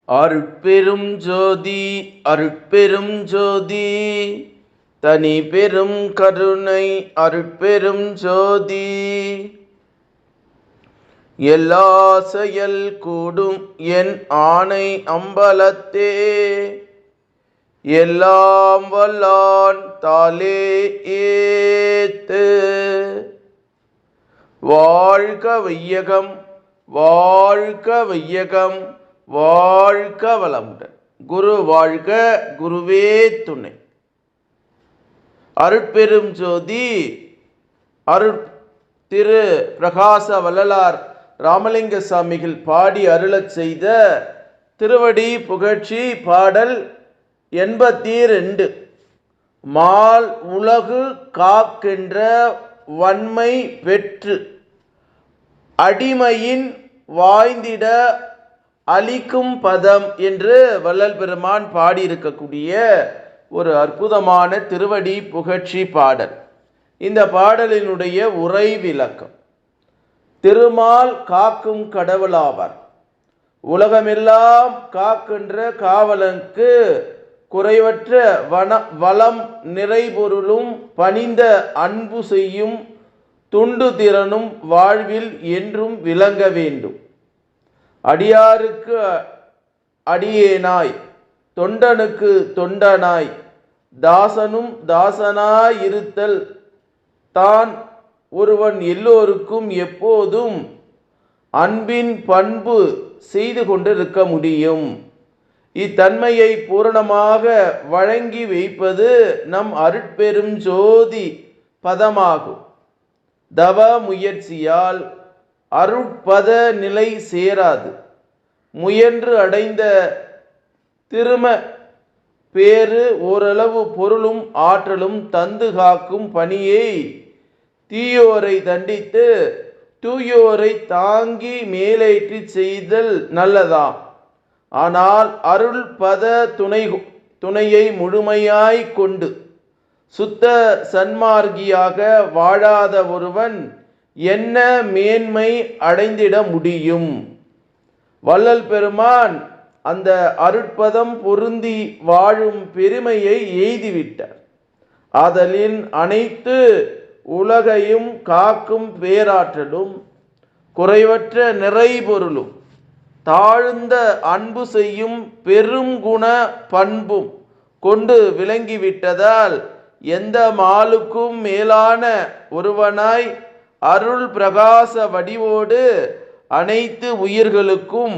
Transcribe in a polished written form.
அருட்பெரும் ஜோதி அருட்பெரும் ஜோதி தனி பெரும் கருணை அருட்பெரும் ஜோதி. எல்லா செயல் கூடும் என் ஆணை அம்பலத்தே, எல்லாம் வல்லான் தாலே ஏத்து. வாழ்க வையகம் வாழ்க வையகம் வாழ்க வளமுடன். குரு வாழ்க, குருவே துணை. அருட்பெரும் ஜோதி திரு பிரகாச வள்ளலார் ராமலிங்க சாமிகள் பாடி அருளச் செய்த திருவடி புகழ்ச்சி பாடல் 82. மால் உலகு காக்கின்ற வன்மை பெற்று அடிமையின் வாய்ந்திட அளிக்கும் பதம் என்று வள்ளல் பெருமான் பாடியிருக்கக்கூடிய ஒரு அற்புதமான திருவடி புகழ்ச்சி பாடல். இந்த பாடலினுடைய உரை விளக்கம்: திருமால் காக்கும் கடவுளாவார். உலகமெல்லாம் காக்கின்ற காவலனுக்கு குறைவற்ற வளம் நிறைபொருளும் பணிந்த அன்பு செய்யும் துண்டு திறனும் வாழ்வில் என்றும் விளங்க வேண்டும். அடியாருக்கு அடியேனாய், தொண்டனுக்கு தொண்டனாய், தாசனும் தாசனாயிருத்தல் தான் ஒருவன் எல்லோருக்கும் எப்போதும் அன்பின் பண்பு செய்து கொண்டிருக்க முடியும். இத்தன்மையை பூரணமாக வழங்கி வைப்பது நம் அருட்பெரும் ஜோதி பதமாகும். தவ முயற்சியால் அருட்பத நிலை சேராது. முயன்று அடைந்த திரும பேறு ஓரளவு பொருளும் ஆற்றலும் தந்து காக்கும் பணியை தீயோரை தண்டித்து தூயோரை தாங்கி மேலேற்றி செய்தல் நல்லதாம். ஆனால் அருள் பத துணையை முழுமையாய் கொண்டு சுத்த சன்மார்கியாக வாழாத ஒருவன் என்ன மேன்மை அடைந்திட முடியும்? வள்ளல் பெருமான் அந்த அருட்பதம் பொருந்தி வாழும் பெருமையை எய்திவிட்டார். ஆதலின் அனைத்து உலகையும் காக்கும் பேராற்றலும் குறைவற்ற நிறைபொருளும் தாழ்ந்த அன்பு செய்யும் பெரும் குண பண்பும் கொண்டு விளங்கிவிட்டதால் எந்த மாலுக்கும் மேலான ஒருவனாய் அருள் பிரகாச வடிவோடு அனைத்து உயிர்களுக்கும்